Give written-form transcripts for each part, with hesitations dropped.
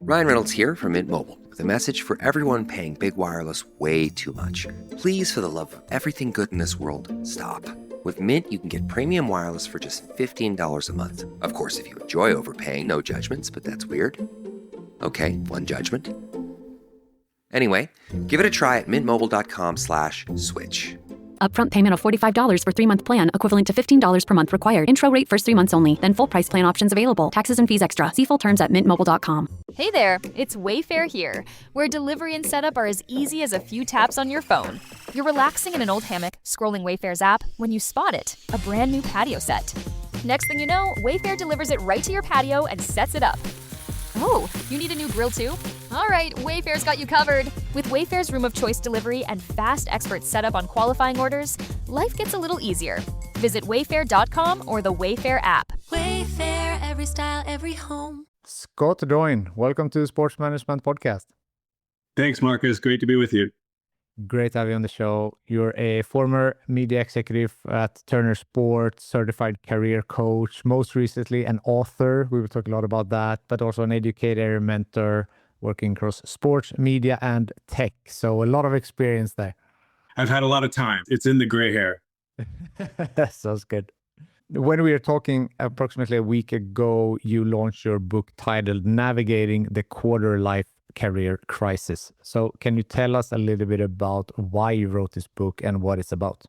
Ryan Reynolds here from Mint Mobile with a message for everyone paying big wireless way too much. Please, for the love of everything good in this world, stop. With Mint, you can get premium wireless for just $15 a month. Of course, if you enjoy overpaying, no judgments, but that's weird. Okay, one judgment. Anyway, give it a try at mintmobile.com/switch. Upfront payment of $45 for 3-month plan, equivalent to $15 per month required. Intro rate first 3 months only, then full price plan options available. Taxes and fees extra. See full terms at mintmobile.com. Hey there, it's Wayfair here, where delivery and setup are as easy as a few taps on your phone. You're relaxing in an old hammock, scrolling Wayfair's app, when you spot it, a brand new patio set. Next thing you know, Wayfair delivers it right to your patio and sets it up. Oh, you need a new grill too? All right, Wayfair's got you covered. With Wayfair's room of choice delivery and fast expert setup on qualifying orders, life gets a little easier. Visit wayfair.com or the Wayfair app. Wayfair, every style, every home. Scott Doyne, welcome to the Sports Management Podcast. Thanks, Marcus. Great to be with you. Great to have you on the show. You're a former media executive at Turner Sports, certified career coach, most recently an author. We will talk a lot about that, but also an educator, mentor, working across sports, media, and tech. So a lot of experience there. I've had a lot of time. It's in the gray hair. Sounds good. When we were talking approximately a week ago, you launched your book titled Navigating the Quarter Life Career Crisis. So can you tell us a little bit about why you wrote this book and what it's about?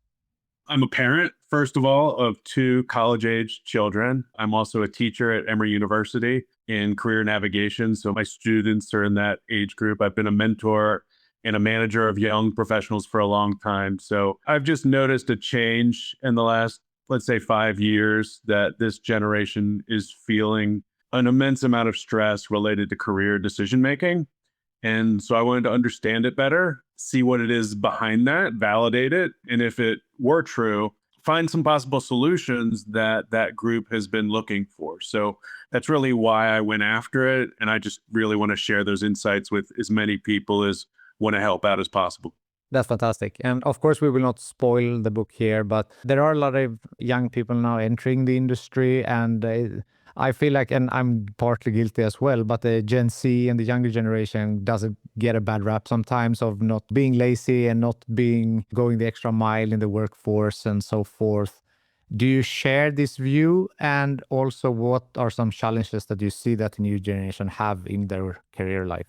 I'm a parent, first of all, of 2 college-age children. I'm also a teacher at Emory University in career navigation. So my students are in that age group. I've been a mentor and a manager of young professionals for a long time. So I've just noticed a change in the last, let's say, 5 years that this generation is feeling an immense amount of stress related to career decision-making. And so I wanted to understand it better, see what it is behind that, validate it. And if it were true, find some possible solutions that that group has been looking for. So that's really why I went after it. And I just really want to share those insights with as many people as want to help out as possible. That's fantastic. And of course, we will not spoil the book here, but there are a lot of young people now entering the industry. And I feel like, and I'm partly guilty as well, but the Gen Z and the younger generation doesn't get a bad rap sometimes of not being lazy and not going the extra mile in the workforce and so forth. Do you share this view? And also, what are some challenges that you see that the new generation have in their career life?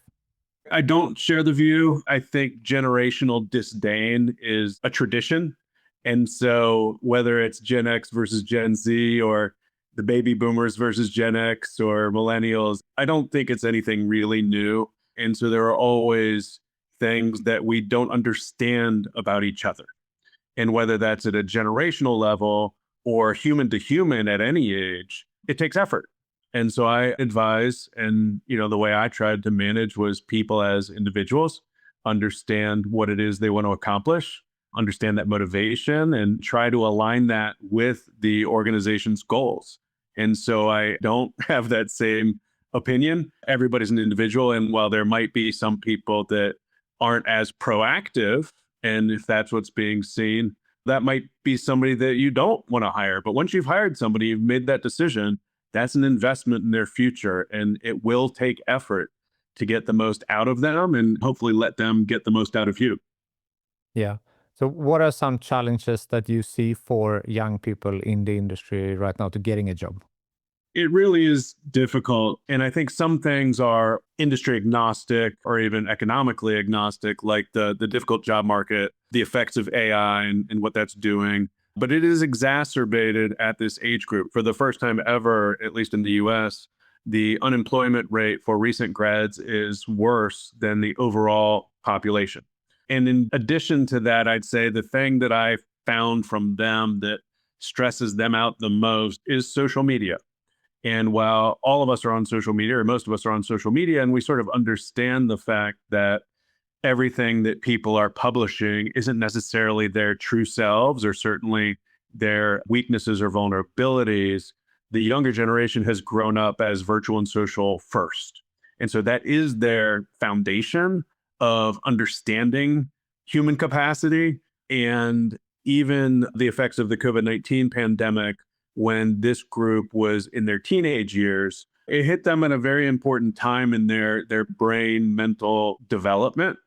I don't share the view. I think generational disdain is a tradition. And so whether it's Gen X versus Gen Z or the baby boomers versus Gen X or millennials, I don't think it's anything really new. And so there are always things that we don't understand about each other. And whether that's at a generational level or human to human at any age, it takes effort. And so I advise, and the way I tried to manage was people as individuals, understand what it is they want to accomplish, understand that motivation, and try to align that with the organization's goals. And so I don't have that same opinion. Everybody's an individual. And while there might be some people that aren't as proactive, and if that's what's being seen, that might be somebody that you don't want to hire. But once you've hired somebody, you've made that decision, that's an investment in their future. And it will take effort to get the most out of them and hopefully let them get the most out of you. Yeah. So what are some challenges that you see for young people in the industry right now to getting a job? It really is difficult. And I think some things are industry agnostic or even economically agnostic, like the difficult job market, the effects of AI and what that's doing. But it is exacerbated at this age group. For the first time ever, at least in the US, the unemployment rate for recent grads is worse than the overall population. And in addition to that, I'd say the thing that I found from them that stresses them out the most is social media. And while all of us are on social media, or most of us are on social media, and we sort of understand the fact that everything that people are publishing isn't necessarily their true selves or certainly their weaknesses or vulnerabilities, the younger generation has grown up as virtual and social first. And so that is their foundation of understanding human capacity. And even the effects of the COVID-19 pandemic, when this group was in their teenage years, it hit them at a very important time in their brain mental development.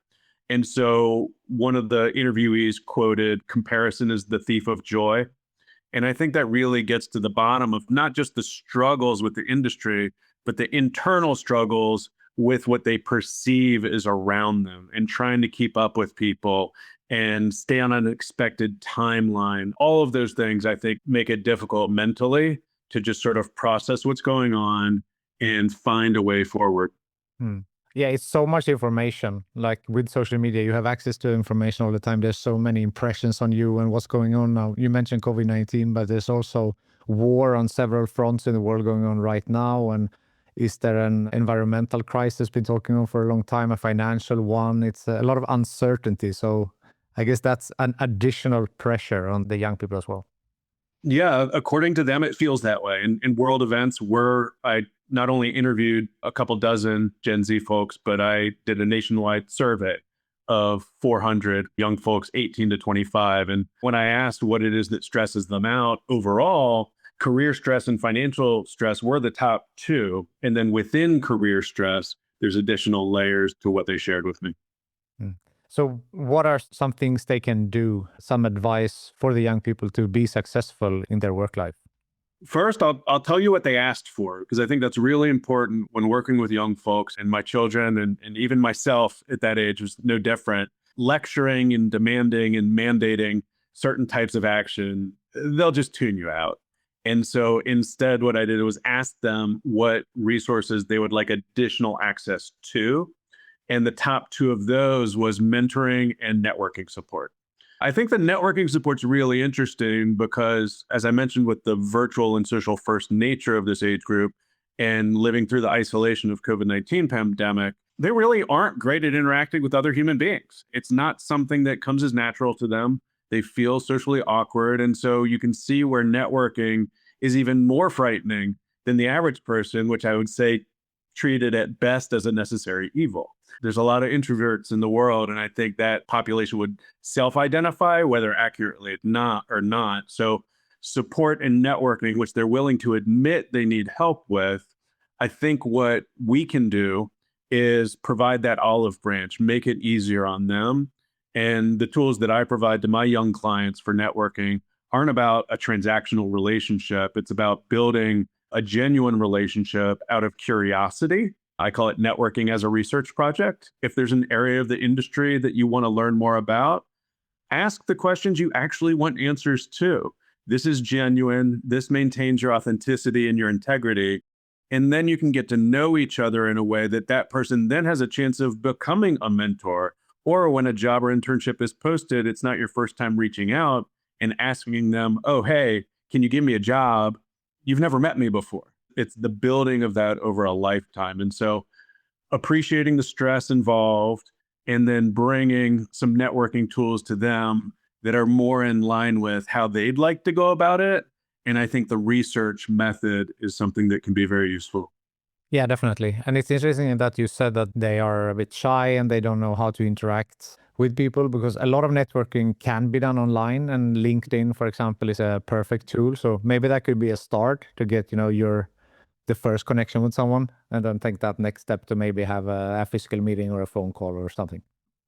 And so one of the interviewees quoted, "Comparison is the thief of joy." And I think that really gets to the bottom of not just the struggles with the industry, but the internal struggles with what they perceive is around them and trying to keep up with people and stay on an expected timeline. All of those things, I think, make it difficult mentally to just sort of process what's going on and find a way forward. Hmm. Yeah, it's so much information. Like with social media, you have access to information all the time. There's so many impressions on you and what's going on now. You mentioned COVID-19, but there's also war on several fronts in the world going on right now. And is there an environmental crisis been talking on for a long time, a financial one? It's a lot of uncertainty. So I guess that's an additional pressure on the young people as well. Yeah, according to them, it feels that way. In world events, where I not only interviewed a couple dozen Gen Z folks, but I did a nationwide survey of 400 young folks, 18 to 25. And when I asked what it is that stresses them out overall, career stress and financial stress were the top two. And then within career stress, there's additional layers to what they shared with me. Mm. So what are some things they can do, some advice for the young people to be successful in their work life? First, I'll tell you what they asked for, because I think that's really important when working with young folks, and my children and even myself at that age was no different. Lecturing and demanding and mandating certain types of action, they'll just tune you out. And so instead, what I did was ask them what resources they would like additional access to. And the top two of those was mentoring and networking support. I think the networking support's really interesting because, as I mentioned, with the virtual and social first nature of this age group and living through the isolation of COVID-19 pandemic, they really aren't great at interacting with other human beings. It's not something that comes as natural to them. They feel socially awkward. And so you can see where networking is even more frightening than the average person, which I would say treated at best as a necessary evil. There's a lot of introverts in the world, and I think that population would self-identify, whether accurately or not. So support and networking, which they're willing to admit they need help with, I think what we can do is provide that olive branch, make it easier on them. And the tools that I provide to my young clients for networking aren't about a transactional relationship. It's about building a genuine relationship out of curiosity. I call it networking as a research project. If there's an area of the industry that you want to learn more about, ask the questions you actually want answers to. This is genuine. This maintains your authenticity and your integrity. And then you can get to know each other in a way that that person then has a chance of becoming a mentor. Or when a job or internship is posted, it's not your first time reaching out and asking them, "Oh, hey, can you give me a job? You've never met me before." It's the building of that over a lifetime. And so appreciating the stress involved and then bringing some networking tools to them that are more in line with how they'd like to go about it. And I think the research method is something that can be very useful. Yeah, definitely. And it's interesting that you said that they are a bit shy and they don't know how to interact with people, because a lot of networking can be done online, and LinkedIn, for example, is a perfect tool. So maybe that could be a start to get, the first connection with someone, and then take that next step to maybe have a physical meeting or a phone call or something.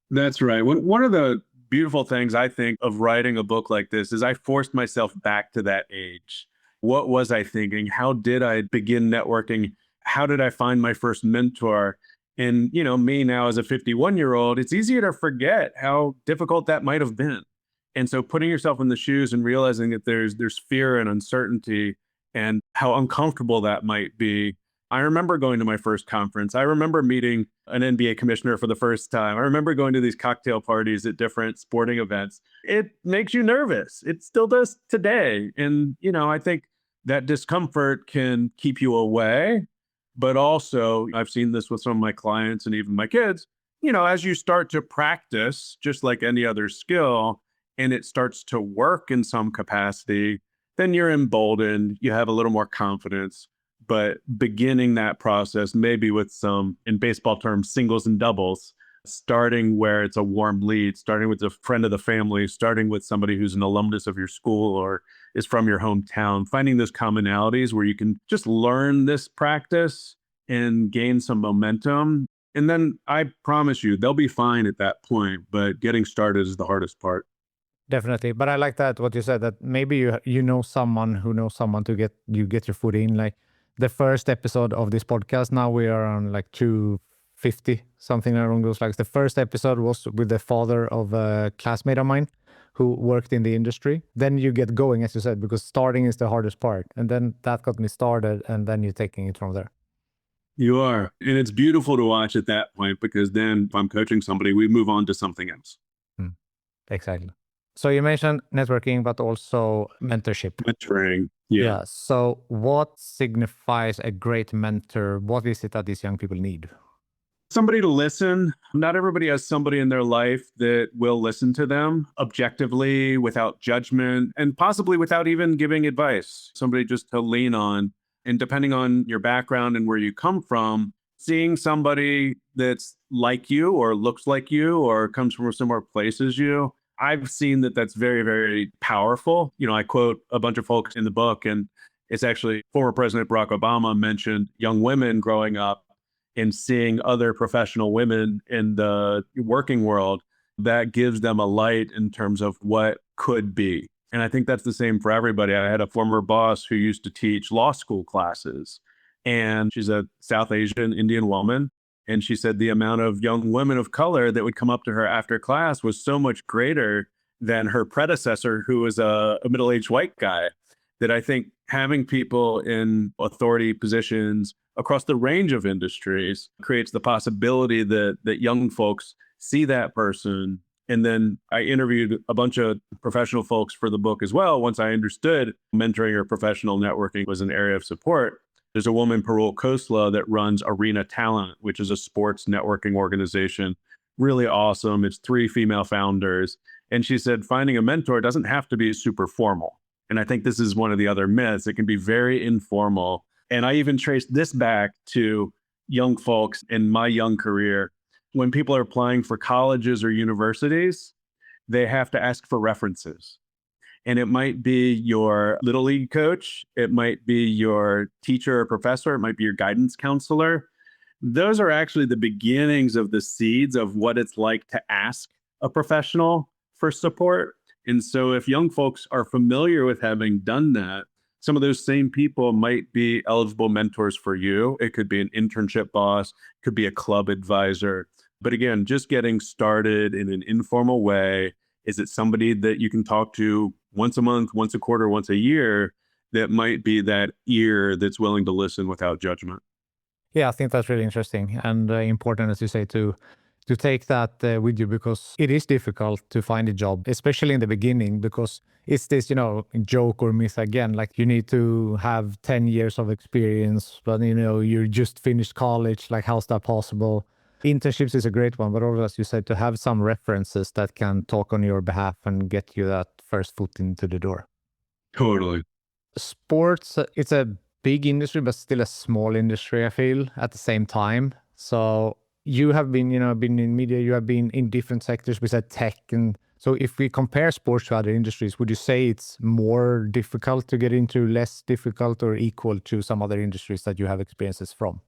That's right. One of the beautiful things I think of writing a book like this is I forced myself back to that age. What was I thinking? How did I begin networking? How did I find my first mentor? And, me now as a 51-year-old, it's easier to forget how difficult that might have been. And so putting yourself in the shoes and realizing that there's fear and uncertainty and how uncomfortable that might be. I remember going to my first conference. I remember meeting an NBA commissioner for the first time. I remember going to these cocktail parties at different sporting events. It makes you nervous. It still does today. And, I think that discomfort can keep you away. But also, I've seen this with some of my clients and even my kids, as you start to practice, just like any other skill, and it starts to work in some capacity, then you're emboldened, you have a little more confidence. But beginning that process, maybe with some, in baseball terms, singles and doubles, starting where it's a warm lead, starting with a friend of the family, starting with somebody who's an alumnus of your school or is from your hometown, finding those commonalities where you can just learn this practice and gain some momentum. And then I promise you, they'll be fine at that point, but getting started is the hardest part. Definitely. But I like that what you said, that maybe you know someone who knows someone to get your foot in. Like the first episode of this podcast, now we are on like 250, something along those lines. The first episode was with the father of a classmate of mine who worked in the industry. Then you get going, as you said, because starting is the hardest part. And then that got me started, and then you're taking it from there. You are. And it's beautiful to watch at that point, because then if I'm coaching somebody, we move on to something else. Exactly. So you mentioned networking, but also mentorship. Mentoring. Yeah. So what signifies a great mentor? What is it that these young people need? Somebody to listen. Not everybody has somebody in their life that will listen to them objectively, without judgment, and possibly without even giving advice. Somebody just to lean on. And depending on your background and where you come from, seeing somebody that's like you or looks like you or comes from a similar place as you, I've seen that that's very, very powerful. I quote a bunch of folks in the book, and it's actually former President Barack Obama mentioned young women growing up and seeing other professional women in the working world, that gives them a light in terms of what could be. And I think that's the same for everybody. I had a former boss who used to teach law school classes, and she's a South Asian Indian woman. And she said the amount of young women of color that would come up to her after class was so much greater than her predecessor, who was a middle-aged white guy, that I think having people in authority positions across the range of industries creates the possibility that young folks see that person. And then I interviewed a bunch of professional folks for the book as well. Once I understood mentoring or professional networking was an area of support. There's a woman, Parul Khosla, that runs Arena Talent, which is a sports networking organization. Really awesome. It's 3 female founders. And she said, finding a mentor doesn't have to be super formal. And I think this is one of the other myths. It can be very informal. And I even traced this back to young folks in my young career. When people are applying for colleges or universities, they have to ask for references. And it might be your little league coach. It might be your teacher or professor. It might be your guidance counselor. Those are actually the beginnings of the seeds of what it's like to ask a professional for support. And so if young folks are familiar with having done that, some of those same people might be eligible mentors for you. It could be an internship boss, could be a club advisor. But again, just getting started in an informal way. Is it somebody that you can talk to once a month, once a quarter, once a year, that might be that ear that's willing to listen without judgment? Yeah, I think that's really interesting and important, as you say, to take that with you, because it is difficult to find a job, especially in the beginning, because it's this, joke or myth again, like you need to have 10 years of experience, but you just finished college. Like, how's that possible? Internships is a great one, but also, as you said, to have some references that can talk on your behalf and get you that first foot into the door. Totally. Sports, it's a big industry, but still a small industry, I feel, at the same time. So you have been, been in media, you have been in different sectors besides tech. And so if we compare sports to other industries, would you say it's more difficult to get into, less difficult, or equal to some other industries that you have experiences from?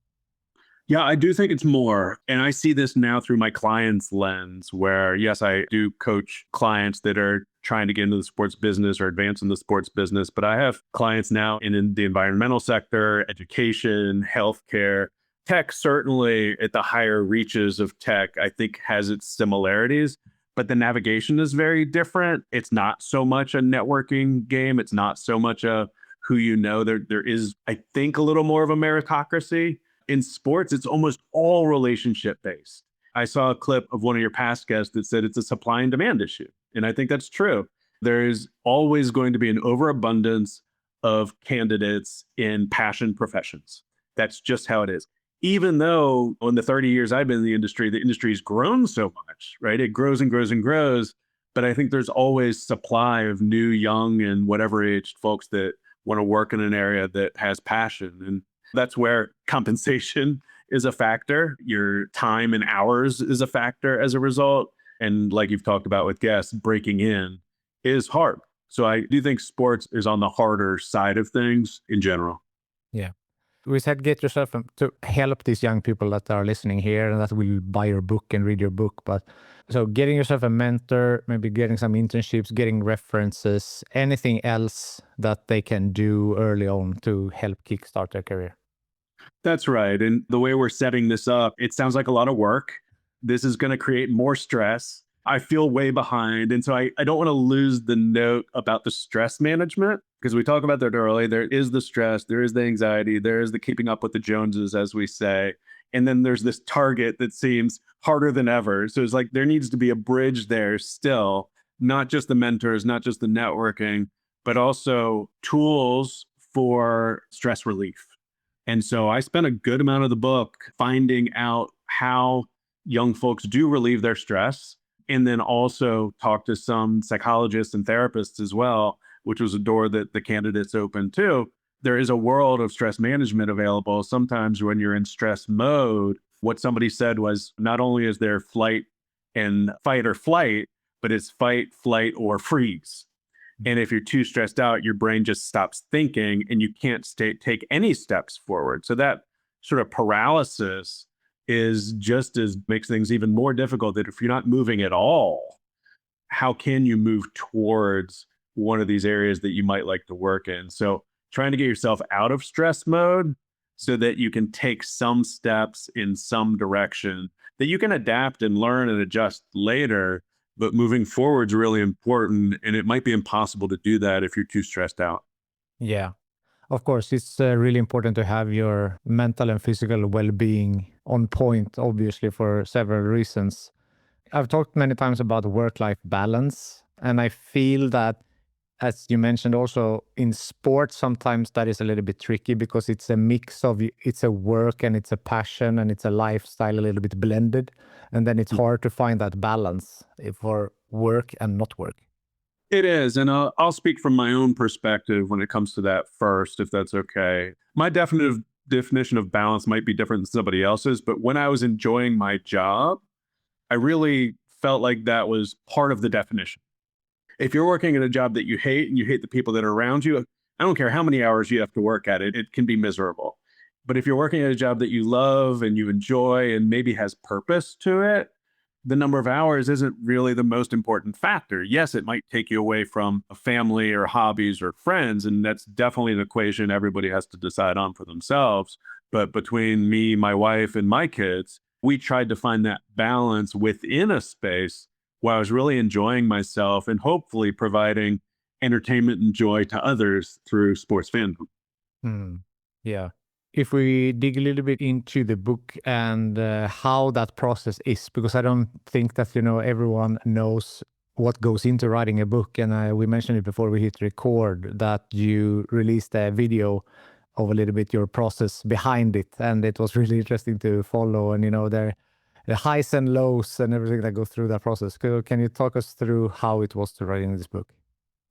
Yeah, I do think it's more. And I see this now through my clients' lens, where, yes, I do coach clients that are trying to get into the sports business or advance in the sports business. But I have clients now in the environmental sector, education, healthcare. Tech, certainly at the higher reaches of tech, I think has its similarities, but the navigation is very different. It's not so much a networking game. It's not so much a who you know. There is, I think, a little more of a meritocracy. In sports, it's almost all relationship based. I saw a clip of one of your past guests that said it's a supply and demand issue. And I think that's true. There's always going to be an overabundance of candidates in passion professions. That's just how it is. Even though in the 30 years I've been in the industry's grown so much, right? It grows and grows and grows. But I think there's always supply of new, young, and whatever aged folks that want to work in an area that has passion. And that's where compensation is a factor. Your time and hours is a factor as a result. And like you've talked about with guests, breaking in is hard. So I do think sports is on the harder side of things in general. Yeah. We said get yourself to help these young people that are listening here and that will buy your book and read your book. But so getting yourself a mentor, maybe getting some internships, getting references, anything else that they can do early on to help kickstart their career. That's right. And the way we're setting this up, it sounds like a lot of work. This is going to create more stress. I feel way behind. And so I don't want to lose the note about the stress management because we talk about that early. There is the stress, there is the anxiety, there is the keeping up with the Joneses, as we say. And then there's this target that seems harder than ever. So it's like there needs to be a bridge there still, not just the mentors, not just the networking, but also tools for stress relief. And so I spent a good amount of the book finding out how young folks do relieve their stress, and then also talk to some psychologists and therapists as well, which was a door that the candidates opened too. There is a world of stress management available. Sometimes when you're in stress mode, what somebody said was not only is there flight and fight or flight, but it's fight, flight, or freeze. And if you're too stressed out, your brain just stops thinking and you can't take any steps forward. So that sort of paralysis is just as makes things even more difficult that if you're not moving at all, how can you move towards one of these areas that you might like to work in? So trying to get yourself out of stress mode so that you can take some steps in some direction that you can adapt and learn and adjust later. But moving forward is really important, and it might be impossible to do that if you're too stressed out. Yeah. Of course, it's really important to have your mental and physical well-being on point, obviously, for several reasons. I've talked many times about work-life balance, and I feel that, as you mentioned also, in sports, sometimes that is a little bit tricky because it's a mix of, it's a work and it's a passion and it's a lifestyle a little bit blended. And then it's hard to find that balance for work and not work. It is. And I'll speak from my own perspective when it comes to that first, if that's okay. My definition of balance might be different than somebody else's, but when I was enjoying my job, I really felt like that was part of the definition. If you're working at a job that you hate and you hate the people that are around you, I don't care how many hours you have to work at it, it can be miserable. But if you're working at a job that you love and you enjoy and maybe has purpose to it, the number of hours isn't really the most important factor. Yes, it might take you away from a family or hobbies or friends, and that's definitely an equation everybody has to decide on for themselves. But between me, my wife, and my kids, we tried to find that balance within a space where I was really enjoying myself and hopefully providing entertainment and joy to others through sports fandom. Yeah. If we dig a little bit into the book and how that process is, because I don't think that, everyone knows what goes into writing a book. And we mentioned it before we hit record that you released a video of a little bit your process behind it. And it was really interesting to follow. And, the highs and lows and everything that goes through that process. Can you talk us through how it was to writing this book?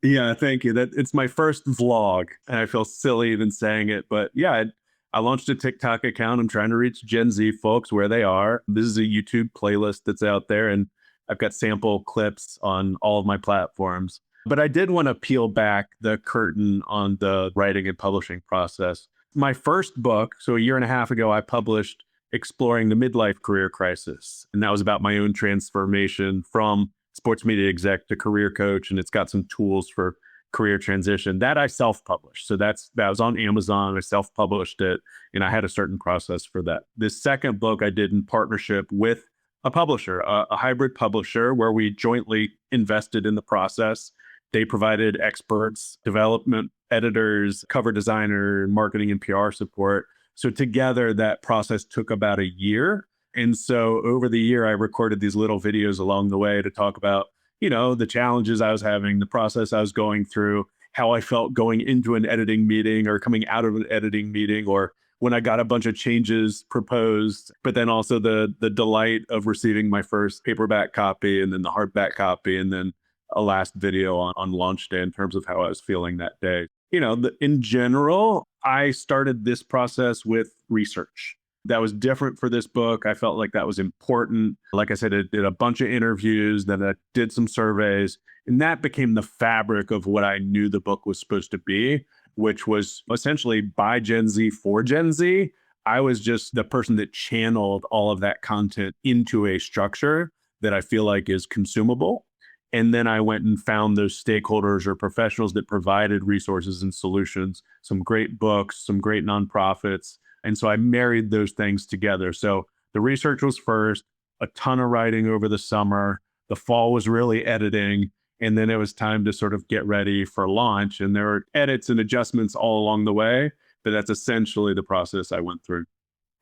Yeah, thank you. That it's my first vlog, and I feel silly even saying it, but yeah, I launched a TikTok account. I'm trying to reach Gen Z folks where they are. This is a YouTube playlist that's out there, and I've got sample clips on all of my platforms. But I did want to peel back the curtain on the writing and publishing process. My first book, so a year and a half ago, I published Exploring the Midlife Career Crisis. And that was about my own transformation from sports media exec to career coach. And it's got some tools for career transition that I self-published. So that was on Amazon. I self-published it, and I had a certain process for that. This second book I did in partnership with a publisher, a hybrid publisher, where we jointly invested in the process. They provided experts, development editors, cover designer, marketing and PR support. So together that process took about a year. And so over the year, I recorded these little videos along the way to talk about, the challenges I was having, the process I was going through, how I felt going into an editing meeting or coming out of an editing meeting, or when I got a bunch of changes proposed, but then also the delight of receiving my first paperback copy and then the hardback copy, and then a last video on launch day in terms of how I was feeling that day. In general, I started this process with research. That was different for this book. I felt like that was important. Like I said, I did a bunch of interviews, then I did some surveys, and that became the fabric of what I knew the book was supposed to be, which was essentially by Gen Z for Gen Z. I was just the person that channeled all of that content into a structure that I feel like is consumable. And then I went and found those stakeholders or professionals that provided resources and solutions, some great books, some great nonprofits. And so I married those things together. So the research was first, a ton of writing over the summer. The fall was really editing. And then it was time to sort of get ready for launch. And there were edits and adjustments all along the way. But that's essentially the process I went through.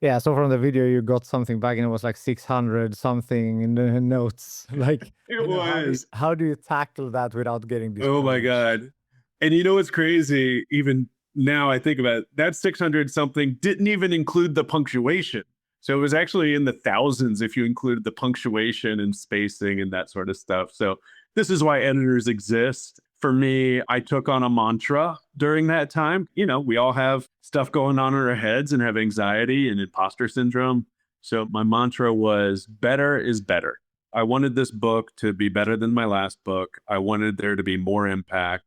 Yeah, so from the video, you got something back and it was like 600 something in the notes. Like, It was. how do you tackle that without getting Oh my discouraged? God. And you know what's crazy? Even now I think about it, that 600 something didn't even include the punctuation. So it was actually in the thousands if you included the punctuation and spacing and that sort of stuff. So this is why editors exist. For me, I took on a mantra during that time. You know, we all have stuff going on in our heads and have anxiety and imposter syndrome. So my mantra was better is better. I wanted this book to be better than my last book. I wanted there to be more impact.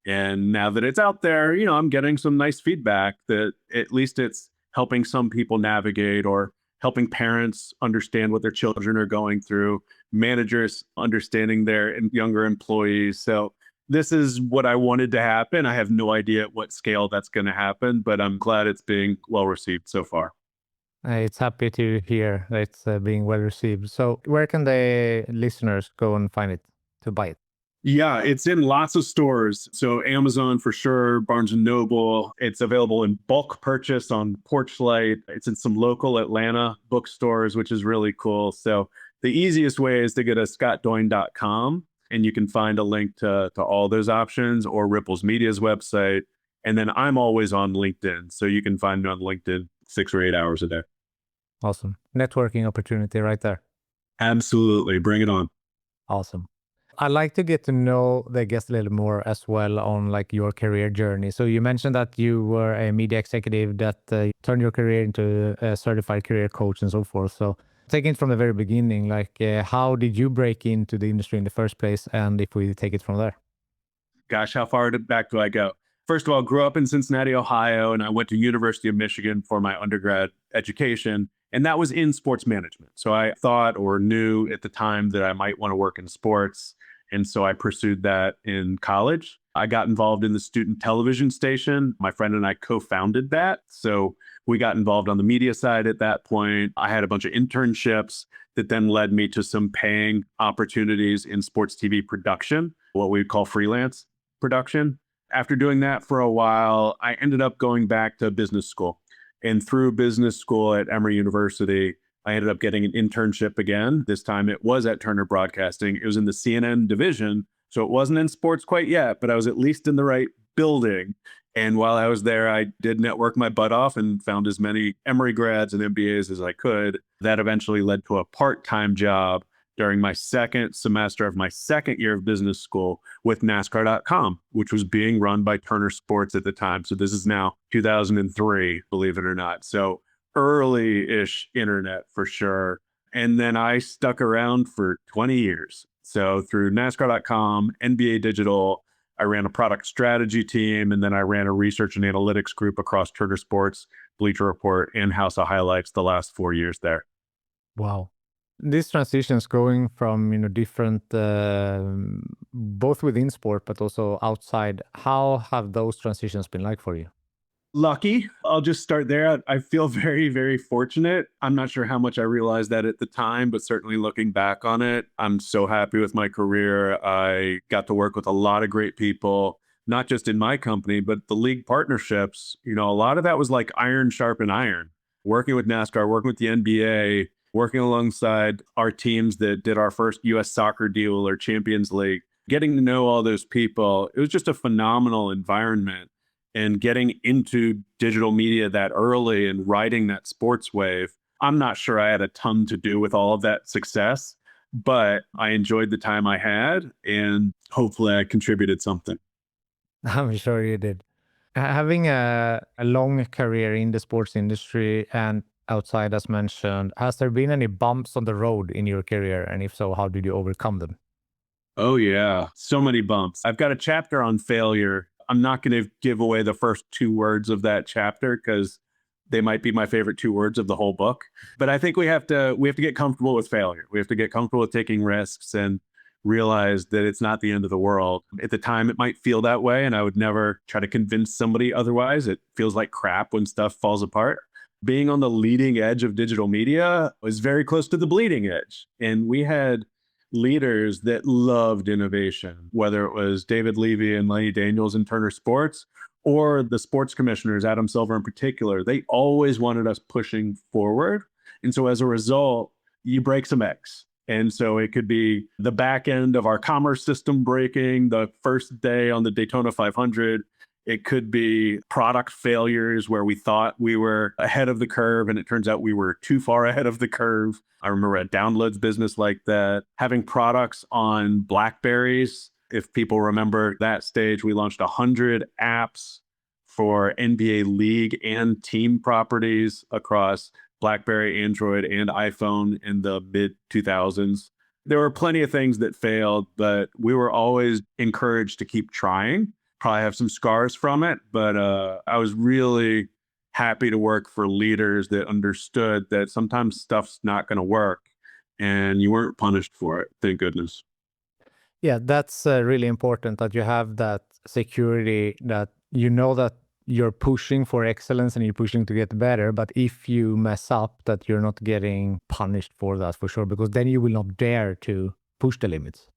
And now that it's out there, you know, I'm getting some nice feedback that at least it's helping some people navigate or helping parents understand what their children are going through, managers understanding their younger employees. So this is what I wanted to happen. I have no idea at what scale that's going to happen, but I'm glad it's being well received so far. It's happy to hear that it's being well received. So where can the listeners go and find it to buy it? Yeah, it's in lots of stores. So Amazon for sure, Barnes and Noble. It's available in bulk purchase on Porchlight. It's in some local Atlanta bookstores, which is really cool. So the easiest way is to go to scottdoyne.com and you can find a link to all those options or Ripples Media's website. And then I'm always on LinkedIn. So you can find me on LinkedIn 6 or 8 hours a day. Awesome. Networking opportunity right there. Absolutely. Bring it on. Awesome. I'd like to get to know the guest a little more as well on like your career journey. So you mentioned that you were a media executive that turned your career into a certified career coach and so forth. So taking it from the very beginning, like how did you break into the industry in the first place? And if we take it from there. Gosh, how far back do I go? First of all, grew up in Cincinnati, Ohio, and I went to University of Michigan for my undergrad education. And that was in sports management. So I thought or knew at the time that I might want to work in sports. And so I pursued that in college. I got involved in the student television station. My friend and I co-founded that. So we got involved on the media side at that point. I had a bunch of internships that then led me to some paying opportunities in sports TV production, what we call freelance production. After doing that for a while, I ended up going back to business school. And through business school at Emory University, I ended up getting an internship again. This time it was at Turner Broadcasting. It was in the CNN division. So it wasn't in sports quite yet, but I was at least in the right building. And while I was there, I did network my butt off and found as many Emory grads and MBAs as I could. That eventually led to a part-time job during my second semester of my second year of business school with NASCAR.com, which was being run by Turner Sports at the time. So this is now 2003, believe it or not. So early-ish internet for sure. And then I stuck around for 20 years. So through NASCAR.com, NBA Digital, I ran a product strategy team, and then I ran a research and analytics group across Turner Sports, Bleacher Report, and House of Highlights the last 4 years there. Wow. These transitions going from, different, both within sport, but also outside, how have those transitions been like for you? Lucky. I'll just start there. I feel very, very fortunate. I'm not sure how much I realized that at the time, but certainly looking back on it, I'm so happy with my career. I got to work with a lot of great people, not just in my company, but the league partnerships. A lot of that was like iron sharpen iron. Working with NASCAR, working with the NBA, working alongside our teams that did our first US soccer deal or Champions League, getting to know all those people. It was just a phenomenal environment. And getting into digital media that early and riding that sports wave, I'm not sure I had a ton to do with all of that success, but I enjoyed the time I had and hopefully I contributed something. I'm sure you did. Having a long career in the sports industry and outside as mentioned. Has there been any bumps on the road in your career? And if so, how did you overcome them? Oh, yeah. So many bumps. I've got a chapter on failure. I'm not going to give away the first 2 words of that chapter because they might be my favorite 2 words of the whole book. But I think we have to get comfortable with failure. We have to get comfortable with taking risks and realize that it's not the end of the world. At the time, it might feel that way. And I would never try to convince somebody otherwise. It feels like crap when stuff falls apart. Being on the leading edge of digital media was very close to the bleeding edge. And we had leaders that loved innovation, whether it was David Levy and Lenny Daniels in Turner Sports or the sports commissioners, Adam Silver in particular. They always wanted us pushing forward. And so as a result, you break some eggs. And so it could be the back end of our commerce system breaking the first day on the Daytona 500. It could be product failures where we thought we were ahead of the curve and it turns out we were too far ahead of the curve. I remember a downloads business like that, having products on Blackberries. If people remember that stage, we launched 100 apps for NBA League and team properties across BlackBerry, Android, and iPhone in the mid 2000s. There were plenty of things that failed, but we were always encouraged to keep trying. Probably have some scars from it, but I was really happy to work for leaders that understood that sometimes stuff's not going to work and you weren't punished for it. Thank goodness. Yeah, that's really important that you have that security that you know that you're pushing for excellence and you're pushing to get better. But if you mess up, that you're not getting punished for that for sure, because then you will not dare to push the limits.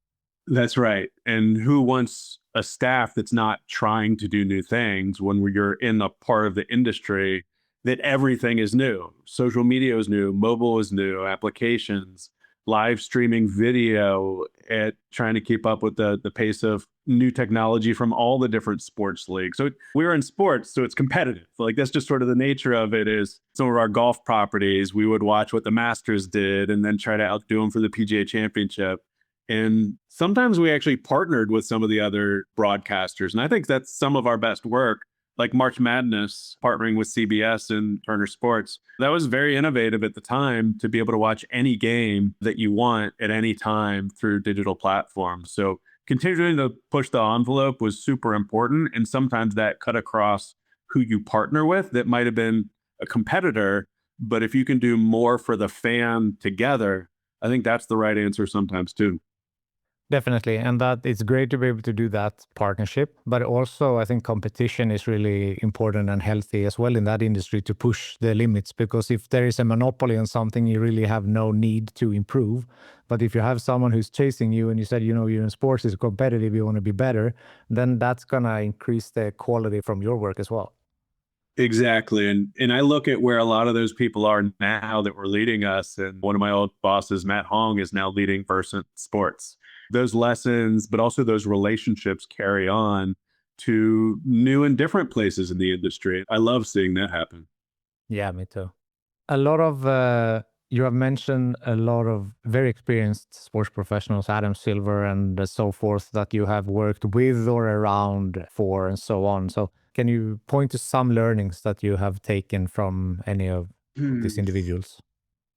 That's right. And who wants a staff that's not trying to do new things when you're in a part of the industry that everything is new? Social media is new, mobile is new, applications, live streaming video, at trying to keep up with the pace of new technology from all the different sports leagues. So we're in sports, so it's competitive. Like that's just sort of the nature of it. Is some of our golf properties, we would watch what the Masters did and then try to outdo them for the PGA Championship. And sometimes we actually partnered with some of the other broadcasters. And I think that's some of our best work, like March Madness, partnering with CBS and Turner Sports. That was very innovative at the time to be able to watch any game that you want at any time through digital platforms. So continuing to push the envelope was super important. And sometimes that cut across who you partner with that might have been a competitor. But if you can do more for the fan together, I think that's the right answer sometimes too. Definitely. And that it's great to be able to do that partnership. But also, I think competition is really important and healthy as well in that industry to push the limits. Because if there is a monopoly on something, you really have no need to improve. But if you have someone who's chasing you and you said, you're in sports, it's competitive, you want to be better, then that's going to increase the quality from your work as well. Exactly. And I look at where a lot of those people are now that were leading us. And one of my old bosses, Matt Hong, is now leading Versant Sports. Those lessons, but also those relationships carry on to new and different places in the industry. I love seeing that happen. Yeah, me too. A lot of, you have mentioned a lot of very experienced sports professionals, Adam Silver and so forth, that you have worked with or around for and so on. So can you point to some learnings that you have taken from any of these individuals?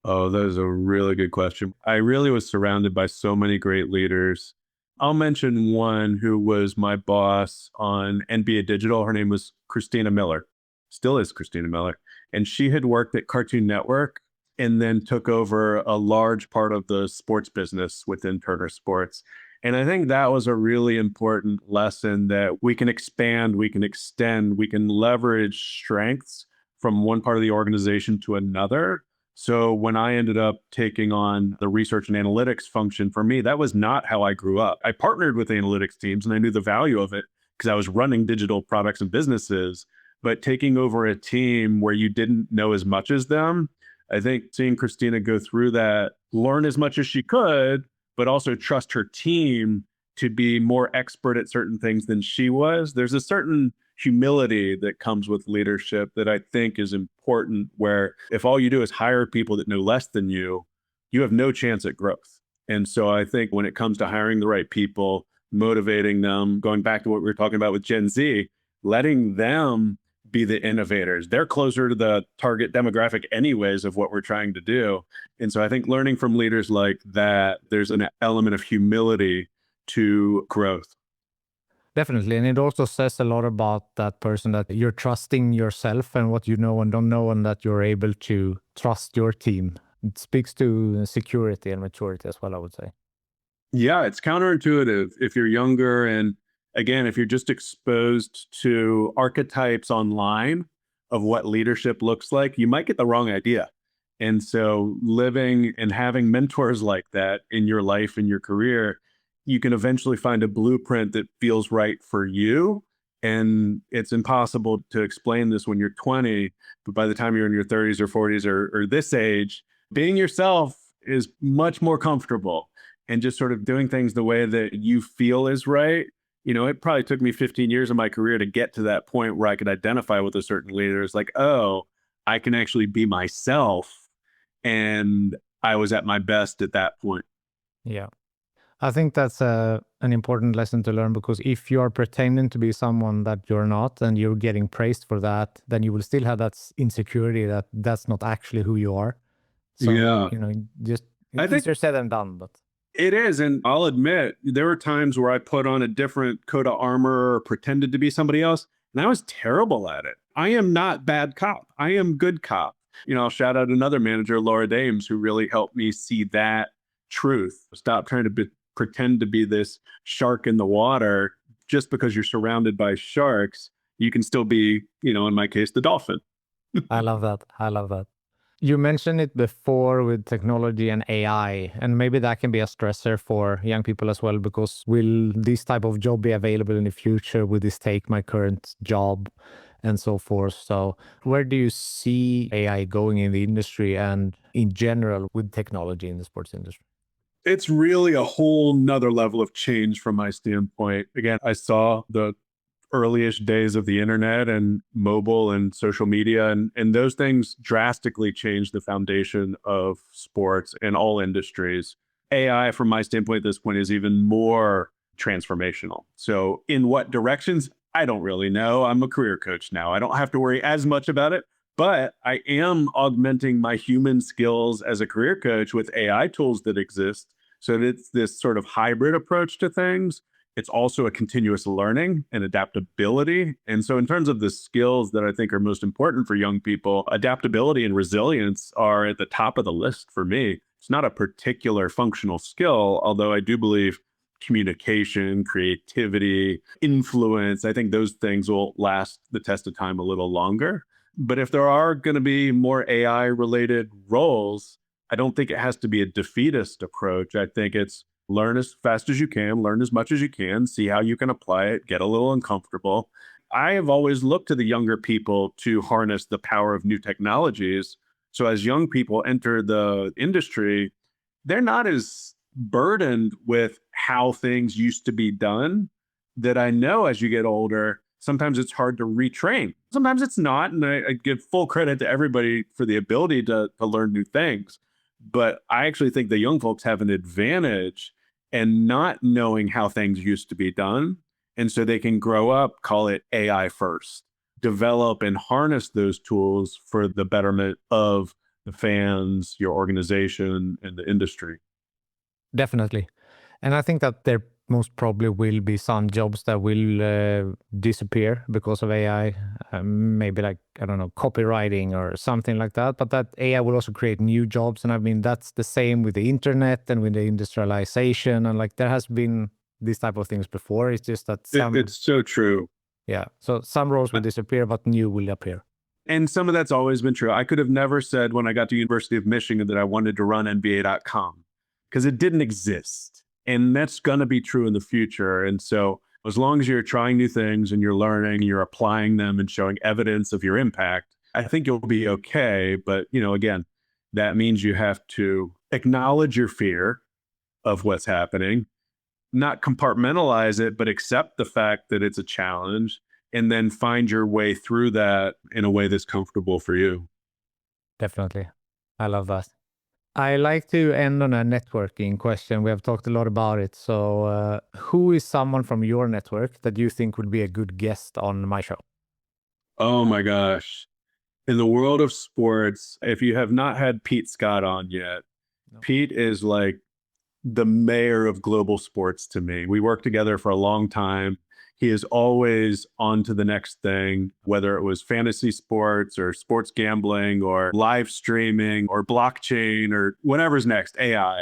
Oh, that is a really good question. I really was surrounded by so many great leaders. I'll mention one who was my boss on NBA Digital. Her name was Christina Miller, still is Christina Miller. And she had worked at Cartoon Network and then took over a large part of the sports business within Turner Sports. And I think that was a really important lesson that we can expand, we can extend, we can leverage strengths from one part of the organization to another. So when I ended up taking on the research and analytics function, for me, that was not how I grew up. I partnered with analytics teams and I knew the value of it because I was running digital products and businesses. But taking over a team where you didn't know as much as them, I think seeing Christina go through that, learn as much as she could, but also trust her team to be more expert at certain things than she was. There's a certain humility that comes with leadership that I think is important, where if all you do is hire people that know less than you have no chance at growth. And so I think when it comes to hiring the right people, motivating them, going back to what we were talking about with Gen Z, letting them be the innovators. They're closer to the target demographic anyways of what we're trying to do. And so I think learning from leaders like that, there's an element of humility to growth. Definitely. And it also says a lot about that person, that you're trusting yourself and what you know and don't know, and that you're able to trust your team. It speaks to security and maturity as well, I would say. Yeah, it's counterintuitive if you're younger. And again, if you're just exposed to archetypes online of what leadership looks like, you might get the wrong idea. And so living and having mentors like that in your life and your career, you can eventually find a blueprint that feels right for you. And it's impossible to explain this when you're 20, but by the time you're in your 30s or 40s or this age, being yourself is much more comfortable, and just sort of doing things the way that you feel is right. It probably took me 15 years of my career to get to that point where I could identify with a certain leader. It's like, oh, I can actually be myself. And I was at my best at that point. Yeah. I think that's an important lesson to learn, because if you're pretending to be someone that you're not and you're getting praised for that, then you will still have that insecurity that that's not actually who you are. So, Yeah. Just I it's think easier said than done, but it is. And I'll admit, there were times where I put on a different coat of armor or pretended to be somebody else, and I was terrible at it. I am not bad cop. I am good cop. I'll shout out another manager, Laura Dames, who really helped me see that truth. Stop trying to pretend to be this shark in the water. Just because you're surrounded by sharks, you can still be, in my case, the dolphin. I love that. I love that. You mentioned it before with technology and AI, and maybe that can be a stressor for young people as well, because will this type of job be available in the future? Will this take my current job and so forth? So where do you see AI going in the industry and in general with technology in the sports industry? It's really a whole nother level of change from my standpoint. Again, I saw the early-ish days of the internet and mobile and social media, and those things drastically changed the foundation of sports and all industries. AI, from my standpoint at this point, is even more transformational. So in what directions, I don't really know. I'm a career coach now. I don't have to worry as much about it, but I am augmenting my human skills as a career coach with AI tools that exist. So it's this sort of hybrid approach to things. It's also a continuous learning and adaptability. And so in terms of the skills that I think are most important for young people, adaptability and resilience are at the top of the list for me. It's not a particular functional skill, although I do believe communication, creativity, influence, I think those things will last the test of time a little longer. But if there are going to be more AI related roles, I don't think it has to be a defeatist approach. I think it's learn as fast as you can, learn as much as you can, see how you can apply it, get a little uncomfortable. I have always looked to the younger people to harness the power of new technologies. So as young people enter the industry, they're not as burdened with how things used to be done that I know as you get older, sometimes it's hard to retrain. Sometimes it's not. And I give full credit to everybody for the ability to learn new things. But I actually think the young folks have an advantage in not knowing how things used to be done. And so they can grow up, call it AI first, develop and harness those tools for the betterment of the fans, your organization, and the industry. Definitely. And I think that there most probably will be some jobs that will disappear because of AI, maybe like, I don't know, copywriting or something like that. But that AI will also create new jobs. And I mean, that's the same with the internet and with the industrialization. And like there has been these type of things before. It's just that It's so true. Yeah. So some roles will disappear, but new will appear. And some of that's always been true. I could have never said when I got to University of Michigan that I wanted to run NBA.com because it didn't exist. And that's going to be true in the future. And so as long as you're trying new things and you're learning, you're applying them and showing evidence of your impact, I think you'll be okay. But, again, that means you have to acknowledge your fear of what's happening, not compartmentalize it, but accept the fact that it's a challenge, and then find your way through that in a way that's comfortable for you. Definitely. I love that. I like to end on a networking question. We have talked a lot about it. So who is someone from your network that you think would be a good guest on my show? Oh my gosh. In the world of sports, if you have not had Pete Scott on yet, Pete is like the mayor of global sports to me. We worked together for a long time. He is always on to the next thing, whether it was fantasy sports or sports gambling or live streaming or blockchain or whatever's next, AI.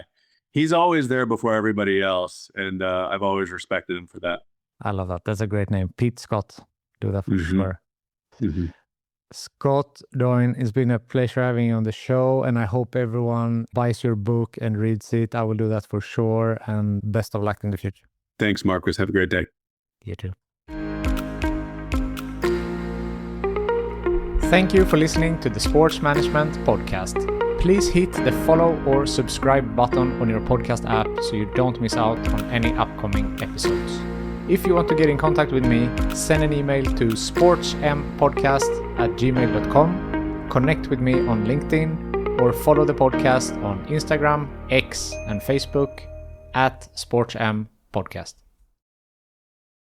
He's always there before everybody else. And I've always respected him for that. I love that. That's a great name. Pete Scott. Do that for sure. Mm-hmm. Scott Doyne, it's been a pleasure having you on the show, and I hope everyone buys your book and reads it. I will do that for sure, and best of luck in the future. Thanks, Marcus. Have a great day. You too. Thank you for listening to the Sports Management Podcast. Please hit the follow or subscribe button on your podcast app so you don't miss out on any upcoming episodes. If you want to get in contact with me, send an email to sportsmpodcast@gmail.com, connect with me on LinkedIn, or follow the podcast on Instagram, X, and Facebook @SportsM Podcast.